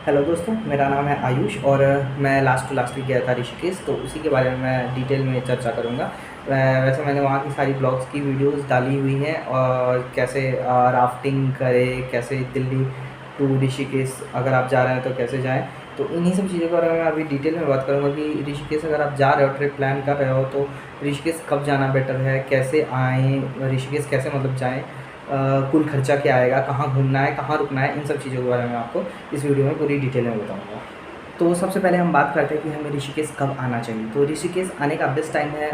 Hello दोस्तों, मेरा नाम है आयुष और मैं लास्ट टू लास्ट वीक गया था ऋषिकेश, तो उसी के बारे में मैं डिटेल में चर्चा करूँगा। वैसे मैंने वहाँ की सारी ब्लॉग्स की वीडियोस डाली हुई हैं और कैसे राफ्टिंग करें, कैसे दिल्ली टू ऋषिकेश अगर आप जा रहे हैं तो कैसे जाएँ। तो इन्हीं सब चीज़ों के बारे में मैं अभी डिटेल में बात करूँगा कि ऋषिकेश अगर आप जा रहे हो, ट्रिप प्लान कर रहे हो, तो ऋषिकेश कब जाना बेटर है, कैसे आएँ, ऋषिकेश कैसे मतलब जाएँ, कुल खर्चा क्या आएगा, कहाँ घूमना है, कहाँ रुकना है, इन सब चीज़ों के बारे में आपको इस वीडियो में पूरी डिटेल में बताऊँगा। तो सबसे पहले हम बात करते हैं कि हमें ऋषिकेश कब आना चाहिए। तो ऋषिकेश आने का बेस्ट टाइम है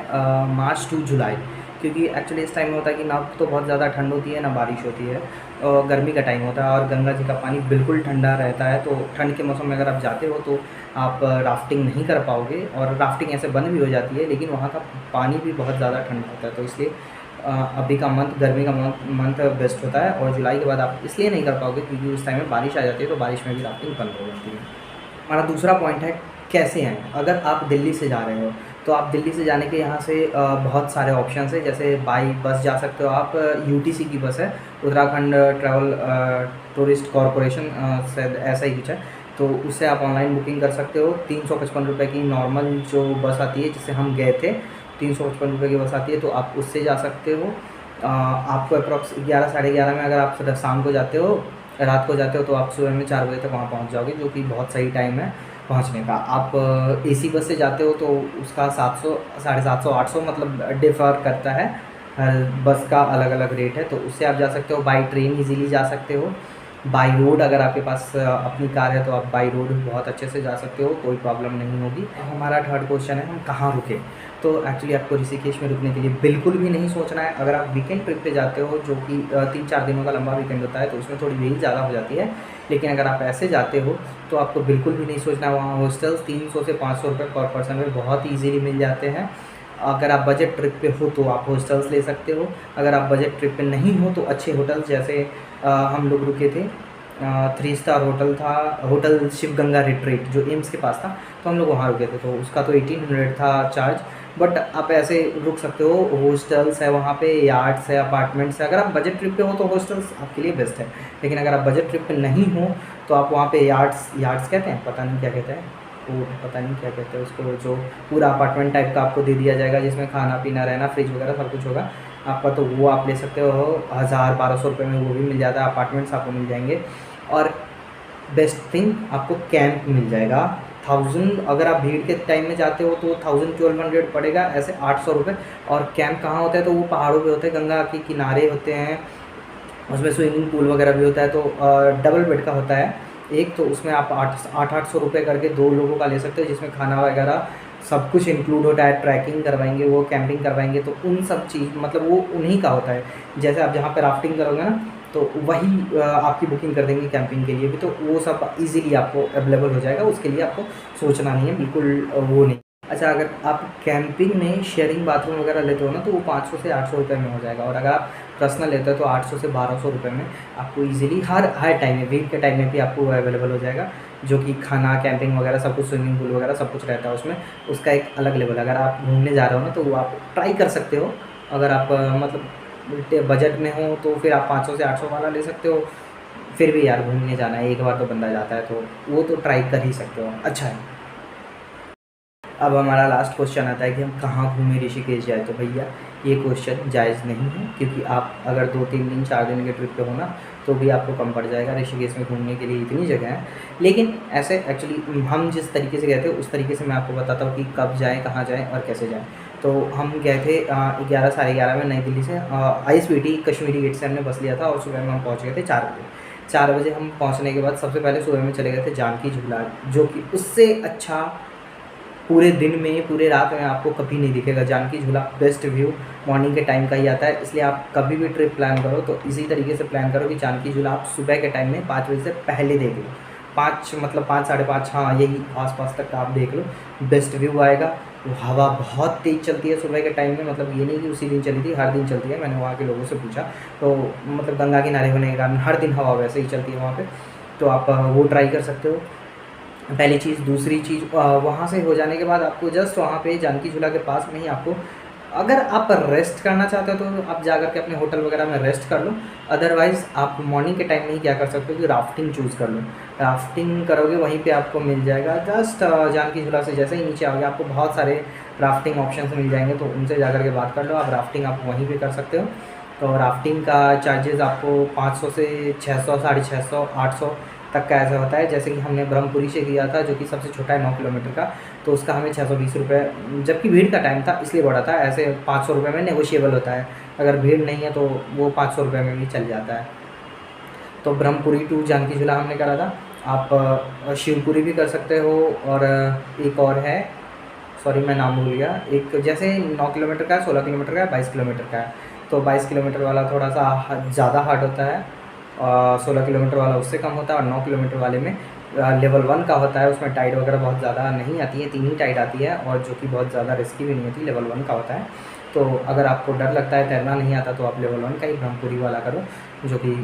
मार्च टू जुलाई, क्योंकि एक्चुअली इस टाइम में होता है कि ना तो बहुत ज़्यादा ठंड होती है ना बारिश होती है, और गर्मी का टाइम होता है और गंगा जी का पानी बिल्कुल ठंडा रहता है। तो ठंड के मौसम में अगर आप जाते हो तो आप राफ्टिंग नहीं कर पाओगे, और राफ्टिंग ऐसे बंद भी हो जाती है, लेकिन वहाँ का पानी भी बहुत ज़्यादा ठंडा होता है। तो इसलिए अभी का मंथ, गर्मी का मंथ बेस्ट होता है, और जुलाई के बाद आप इसलिए नहीं कर पाओगे क्योंकि उस टाइम में बारिश आ जाती है, तो बारिश में भी राफ्टिंग बंद हो जाती है। हमारा दूसरा पॉइंट है कैसे आएँ। अगर आप दिल्ली से जा रहे हो तो आप दिल्ली से जाने के यहाँ से बहुत सारे ऑप्शंस हैं। जैसे बाई बस जा सकते हो आप, यूटीसी की बस है, उत्तराखंड ट्रैवल टूरिस्ट कॉरपोरेशन, शायद ऐसा ही कुछ है। तो उससे आप ऑनलाइन बुकिंग कर सकते हो। 355 रुपये की नॉर्मल जो बस आती है, जिससे हम गए थे, 355 रुपये की बस आती है, तो आप उससे जा सकते हो। आपको अप्रॉक्स 11 साढ़े 11 में अगर आप शाम को जाते हो, रात को जाते हो, तो आप सुबह में 4 बजे तक वहाँ पहुँच जाओगे, जो कि बहुत सही टाइम है पहुँचने का। आप एसी बस से जाते हो तो उसका 700 साढ़े 700 800 मतलब डिफ़र करता है, हर बस का अलग अलग रेट है। तो उससे आप जा सकते हो। बाई ट्रेन ईज़िली जा सकते हो। बाई रोड अगर आपके पास अपनी कार है तो आप बाई रोड बहुत अच्छे से जा सकते हो, कोई प्रॉब्लम नहीं होगी। हमारा थर्ड क्वेश्चन है हम कहाँ रुकें। तो एक्चुअली आपको ऋषिकेश में रुकने के लिए बिल्कुल भी नहीं सोचना है। अगर आप वीकेंड ट्रिप पे जाते हो, जो कि 3-4 दिनों का लंबा वीकेंड होता है, तो उसमें थोड़ी भीड़ ज़्यादा हो जाती है। लेकिन अगर आप ऐसे जाते हो तो आपको बिल्कुल भी नहीं सोचना है। वहाँ हॉस्टल्स 300 से 500 रुपये पर पर्सन में बहुत ईजीली मिल जाते हैं। अगर आप बजट ट्रिप पे हो तो आप हॉस्टल्स ले सकते हो। अगर आप बजट ट्रिप पे नहीं हो तो अच्छे होटल्स, जैसे हम लोग रुके थे, 3 स्टार होटल था, होटल शिव गंगा रिट्रीट, जो एम्स के पास था, तो हम लोग वहाँ रुके थे। तो उसका तो 1800 था चार्ज, बट आप ऐसे रुक सकते हो। हॉस्टल्स है वहाँ पे, यार्ड्स है, अपार्टमेंट्स है। अगर आप बजट ट्रिप पे हो तो हॉस्टल्स आपके लिए बेस्ट है, लेकिन अगर आप बजट ट्रिप पे नहीं हो तो आप वहाँ पे यार्ड्स कहते हैं, पता नहीं क्या कहते हैं, वो पता नहीं क्या कहते हैं उसको, जो पूरा अपार्टमेंट टाइप का आपको दे दिया जाएगा, जिसमें खाना पीना, रहना, फ्रिज वगैरह सब कुछ होगा आपका, तो वो आप ले सकते हो। 1000-1200 रुपये में वो भी मिल जाता है, अपार्टमेंट्स आपको मिल जाएंगे। और बेस्ट थिंग, आपको कैंप मिल जाएगा। 1000 अगर आप भीड़ के टाइम में जाते हो तो 1200 पड़ेगा, ऐसे 800 रुपये। और कैंप कहाँ होता है, तो वो पहाड़ों पे होते हैं, गंगा के किनारे होते हैं, उसमें स्विमिंग पूल वगैरह भी होता है। तो डबल बेड का होता है एक, तो उसमें आप 800 रुपये करके 2 लोगों का ले सकते हो, जिसमें खाना वगैरह सब कुछ इंक्लूड होता है। ट्रैकिंग करवाएंगे वो, कैंपिंग करवाएंगे, तो उन सब चीज़ मतलब वो उन्हीं का होता है। जैसे आप जहाँ पे राफ्टिंग करोगे ना, तो वही आपकी बुकिंग कर देंगे कैंपिंग के लिए भी, तो वो सब इजीली आपको अवेलेबल हो जाएगा। उसके लिए आपको सोचना नहीं है, बिल्कुल वो नहीं। अच्छा, अगर आप कैंपिंग में शेयरिंग बाथरूम वगैरह लेते हो ना, तो वो 500 से 800 रुपये में हो जाएगा। और अगर आप पर्सनल लेते हो तो 800 से 1200 रुपये में आपको ईजिली हर टाइम में, वीक के टाइम में भी आपको अवेलेबल हो जाएगा, जो कि खाना, कैंपिंग वगैरह सब कुछ, स्विमिंग पूल वगैरह सब कुछ रहता है उसमें। उसका एक अलग लेवल है। अगर आप घूमने जा रहे हो ना, तो वो आप ट्राई कर सकते हो। अगर आप मतलब बजट में हो तो फिर आप 500 से 800 वाला ले सकते हो। फिर भी यार, घूमने जाना है, एक बार तो बंदा जाता है, तो वो तो ट्राई कर ही सकते हो। अच्छा है, अब हमारा लास्ट क्वेश्चन आता है कि हम कहाँ घूमें ऋषिकेश जाए। तो भैया, ये क्वेश्चन जायज़ नहीं है, क्योंकि आप अगर 2-3 दिन 4 दिन के ट्रिप पे हो ना, तो भी आपको कम पड़ जाएगा। ऋषिकेश में घूमने के लिए इतनी जगह है। लेकिन ऐसे एक्चुअली हम जिस तरीके से गए थे उस तरीके से मैं आपको बताता हूँ कि कब जाएँ, कहाँ जाएँ और कैसे जाएँ। तो हम गए थे 11 साढ़े 11 में नई दिल्ली से, ISBT कश्मीरी गेट से हमने बस लिया था, और सुबह में हम पहुँच गए थे 4 बजे। 4 बजे हम पहुँचने के बाद सबसे पहले सुबह में चले गए थे जानकी झूला, जो कि उससे अच्छा पूरे दिन में, पूरे रात में आपको कभी नहीं दिखेगा। जानकी झूला बेस्ट व्यू मॉर्निंग के टाइम का ही आता है, इसलिए आप कभी भी ट्रिप प्लान करो तो इसी तरीके से प्लान करो कि जानकी झूला आप सुबह के टाइम में 5 बजे से पहले देख लो। 5 मतलब 5 साढ़े 5, हाँ यही आसपास तक आप देख लो, बेस्ट व्यू आएगा। वो हवा बहुत तेज़ चलती है सुबह के टाइम में, मतलब ये नहीं कि उसी दिन चली थी, हर दिन चलती है। मैंने वहाँ के लोगों से पूछा, तो मतलब गंगा किनारे होने के कारण हर दिन हवा वैसे ही चलती है वहाँ पर। तो आप वो ट्राई कर सकते हो, पहली चीज़। दूसरी चीज़, वहाँ से हो जाने के बाद आपको जस्ट वहाँ पे जानकी झूला के पास में ही आपको अगर आप रेस्ट करना चाहते हो तो आप जा कर के अपने होटल वगैरह में रेस्ट कर लो, अदरवाइज़ आप मॉर्निंग के टाइम में ही क्या कर सकते हो कि राफ्टिंग चूज़ कर लो। राफ्टिंग करोगे वहीं पे आपको मिल जाएगा, जस्ट जानकी झूला से जैसे ही नीचे आओगे आपको बहुत सारे राफ्टिंग ऑप्शंस मिल जाएंगे, तो उनसे जा कर के बात कर लो आप। राफ्टिंग आप वहीं पे कर सकते हो। तो राफ्टिंग का चार्जेज़ आपको 500 से 600, 650, 800 तक का ऐसा होता है। जैसे कि हमने ब्रह्मपुरी से किया था, जो कि सबसे छोटा है 9 किलोमीटर का, तो उसका हमें 620 रुपये, जबकि भीड़ का टाइम था इसलिए बढ़ा था। ऐसे 500 रुपये में नेगोशिएबल होता है, अगर भीड़ नहीं है तो वो 500 रुपये में भी चल जाता है। तो ब्रह्मपुरी टू जानकी झूला हमने करा था। आप शिवपुरी भी कर सकते हो, और एक और है, सॉरी मैं नाम भूल गया, एक जैसे 9 किलोमीटर का है, 16 किलोमीटर का है, 22 किलोमीटर का है। तो 22 किलोमीटर वाला थोड़ा सा ज़्यादा हार्ड होता है, 16 किलोमीटर वाला उससे कम होता है, और 9 किलोमीटर वाले में लेवल 1 का होता है। उसमें टाइड वगैरह बहुत ज़्यादा नहीं आती है, 3 ही टाइड आती है, और जो कि बहुत ज़्यादा रिस्की भी नहीं होती, लेवल 1 का होता है। तो अगर आपको डर लगता है, तैरना नहीं आता, तो आप लेवल 1 का ही ब्रह्मपुरी वाला करो, जो कि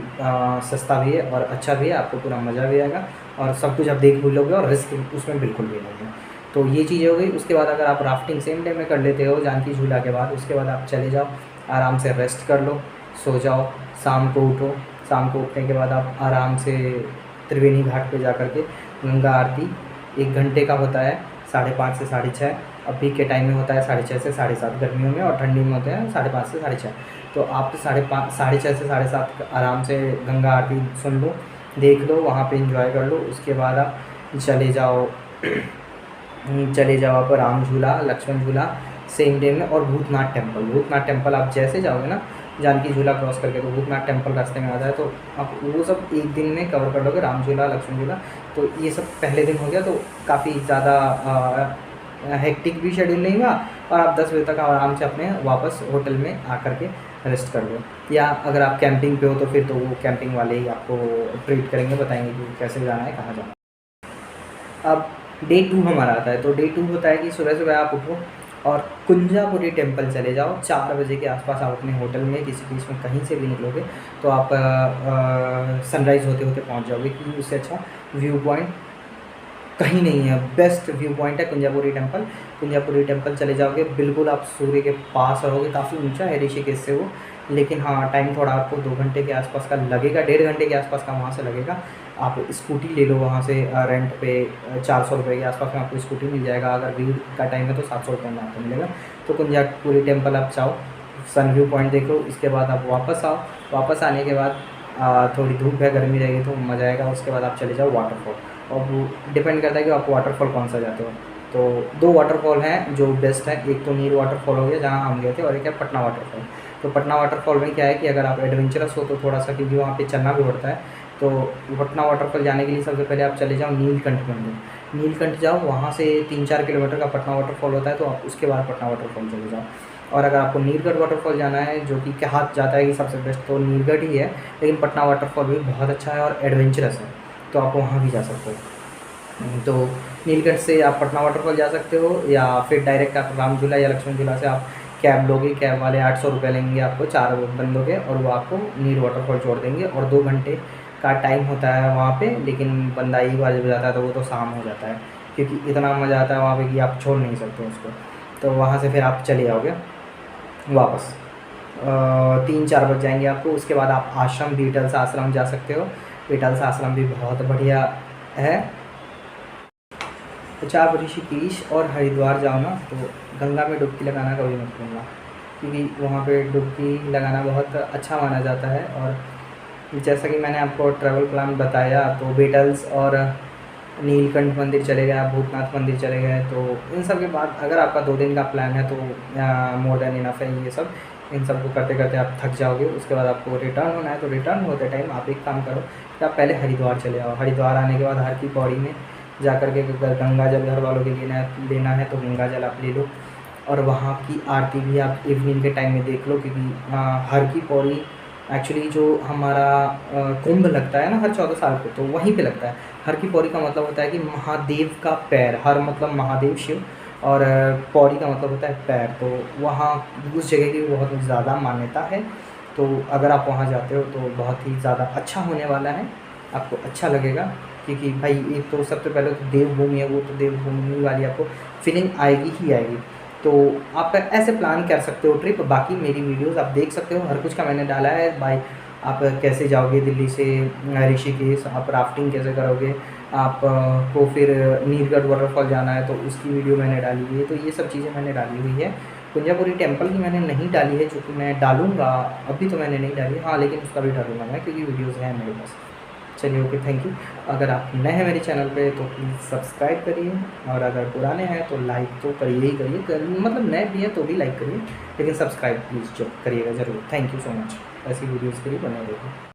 सस्ता भी है और अच्छा भी है, आपको पूरा मज़ा भी आएगा और सब कुछ आप देख भी लोगे और रिस्क उसमें बिल्कुल भी नहीं है। तो ये चीज़ें हो गई। उसके बाद अगर आप राफ्टिंग सेम डे में कर लेते हो जानकी झूला के बाद, उसके बाद आप चले जाओ, आराम से रेस्ट कर लो, सो जाओ, शाम को उठो। शाम को उठने के बाद आप आराम से त्रिवेणी घाट पे जा कर के गंगा आरती 1 घंटे का होता है, 5:30 से 6:30। अभी के टाइम में होता है 6:30 से 7:30 गर्मियों में, और ठंडी में होते हैं 5:30 से 6:30। तो आप 6:30 से 7:30 आराम से गंगा आरती सुन लो, देख लो, वहाँ पे एंजॉय कर लो। उसके बाद आप चले जाओ आप राम झूला, लक्ष्मण झूला सेम डे में, और भूतनाथ टेम्पल। भूतनाथ टेम्पल आप जैसे जाओगे ना जानकी झूला क्रॉस करके, तो भूतनाथ टेम्पल रास्ते में आता है, तो आप वो सब एक दिन में कवर कर लोगे, राम झूला, लक्ष्मण झूला। तो ये सब पहले दिन हो गया, तो काफ़ी ज़्यादा हेक्टिक भी शेड्यूल नहीं हुआ, और आप 10 बजे तक आराम से अपने वापस होटल में आकर के रेस्ट कर लो। या अगर आप कैंपिंग पे हो तो फिर तो वो कैंपिंग वाले ही आपको ट्रीट करेंगे, बताएंगे कि कैसे जाना है, कहाँ जाना है। अब डे 2 हमारा आता है। तो डे 2 होता है कि सुबह सुबह आप उठो और कुंजापुरी टेम्पल चले जाओ। 4 बजे के आसपास आप अपने होटल में किसी बीच में कहीं से भी निकलोगे तो आप सनराइज़ होते होते पहुंच जाओगे, क्योंकि उससे अच्छा व्यू पॉइंट कहीं नहीं है। बेस्ट व्यू पॉइंट है कुंजापुरी टेम्पल। कुंजापुरी टेम्पल चले जाओगे, बिल्कुल आप सूर्य के पास रहोगे। काफ़ी ऊंचा है ऋषिकेश से वो, लेकिन हाँ टाइम थोड़ा आपको 2 घंटे के आसपास का लगेगा, 1.5 घंटे के आसपास का वहाँ से लगेगा। आप स्कूटी ले लो वहाँ से रेंट पे, 400 रुपये के आसपास में आपको स्कूटी मिल जाएगा। अगर भीड़ का टाइम है तो 700 रुपये में आपको मिलेगा। तो कुंजापुरी टेम्पल आप जाओ, सन व्यू पॉइंट देखो, इसके बाद आप वापस आओ। वापस आने के बाद थोड़ी धूप है, गर्मी रहेगी तो मज़ा आएगा। उसके बाद आप चले जाओ वाटरफॉल, और वो डिपेंड करता है कि आप वाटरफॉल कौन सा जाते हो। तो 2 वाटरफॉल हैं जो बेस्ट है, एक तो नीर वाटरफॉल हो गया जहाँ हम गए थे, और एक है पटना वाटरफॉल। तो पटना वाटरफॉल में क्या है कि अगर आप एडवेंचरस हो तो थोड़ा सा, क्योंकि वहाँ पे चलना भी पड़ता है, तो पटना वाटरफॉल जाने के लिए सबसे पहले आप चले जाओ नीलकंठ मंदिर। नीलकंठ जाओ, वहाँ से 3-4 किलोमीटर का पटना वाटरफॉल होता है, तो आप उसके बाद पटना वाटरफॉल चले जाओ। और अगर आपको नीलगढ़ वाटरफॉल जाना है, जो कि कहा जाता है कि सबसे बेस्ट तो नीलगढ़ ही है, लेकिन पटना वाटरफॉल भी बहुत अच्छा है और एडवेंचरस है, तो आप वहाँ भी जा सकते हो। तो नीलकंठ से आप पटना वाटरफॉल जा सकते हो, या फिर डायरेक्ट आप राम झूला या लक्ष्मण झूला से आप कैब लोगे। कैब वाले 800 रुपये लेंगे आपको, 4 बंदों के, और वो आपको नीर वाटरफॉल छोड़ देंगे। और 2 घंटे का टाइम होता है वहाँ पे, लेकिन बंदा 1 बजे जाता है तो वो तो शाम हो जाता है, क्योंकि इतना मज़ा आता है वहाँ पे कि आप छोड़ नहीं सकते उसको। तो वहाँ से फिर आप चले आओगे वापस, 3-4 बज जाएंगे आपको। उसके बाद आप आश्रम, बीटल्स आश्रम जा सकते हो। बीटल्स आश्रम भी बहुत बढ़िया है। अच्छा, आप ऋषिकेश और हरिद्वार जाओ ना, तो गंगा में डुबकी लगाना कभी मत भूलना, क्योंकि वहाँ पे डुबकी लगाना बहुत अच्छा माना जाता है। और जैसा कि मैंने आपको ट्रैवल प्लान बताया, तो बीटल्स और नीलकंठ मंदिर चले गए, आप भूतनाथ मंदिर चले गए, तो इन सब के बाद अगर आपका 2 दिन का प्लान है तो मोर देन इनफ है ये सब। इन सब को करते करते आप थक जाओगे। उसके बाद आपको रिटर्न होना है, तो रिटर्न होते टाइम आप एक काम करो कि आप पहले हरिद्वार चले आओ। हरिद्वार आने के बाद हर की पौड़ी में जा कर के गंगा जल घर वालों के लेना है तो गंगा जल आप ले लो, और वहाँ की आरती भी आप इवनिंग के टाइम में देख लो, क्योंकि हर की पौड़ी एक्चुअली जो हमारा कुंभ लगता है ना हर 14 साल पे, तो वहीं पे लगता है। हर की पौड़ी का मतलब होता है कि महादेव का पैर, हर मतलब महादेव शिव, और पौड़ी का मतलब होता है पैर। तो वहाँ उस जगह की बहुत ज़्यादा मान्यता है। तो अगर आप वहाँ जाते हो तो बहुत ही ज़्यादा अच्छा होने वाला है, आपको अच्छा लगेगा, क्योंकि भाई एक तो सबसे पहले तो देवभूमि है, वो तो देवभूमि वाली आपको फीलिंग आएगी ही आएगी। तो आप ऐसे प्लान कर सकते हो ट्रिप। बाकी मेरी वीडियोज़ आप देख सकते हो, हर कुछ का मैंने डाला है बाय। आप कैसे जाओगे दिल्ली से ऋषिकेश, आप राफ्टिंग कैसे करोगे, आप को फिर नीरगढ़ वाटरफॉल जाना है तो उसकी वीडियो मैंने डाली हुई है। तो ये सब चीज़ें मैंने डाली हुई है। कुंजापुरी टेम्पल की मैंने नहीं डाली है, जो कि मैं डालूँगा, अभी तो मैंने नहीं डाली, हाँ लेकिन उसका भी डालूँगा मैं, क्योंकि वीडियोज़ हैं मेरे पास। चलिए ओके, थैंक यू। अगर आप नए हैं मेरे चैनल पे तो प्लीज़ सब्सक्राइब करिए, और अगर पुराने हैं तो लाइक तो करिए ही करिए, मतलब नए भी हैं तो भी लाइक करिए, लेकिन सब्सक्राइब प्लीज़ जो करिएगा ज़रूर। थैंक यू सो मच, ऐसी वीडियोज़ के लिए बने रहिए।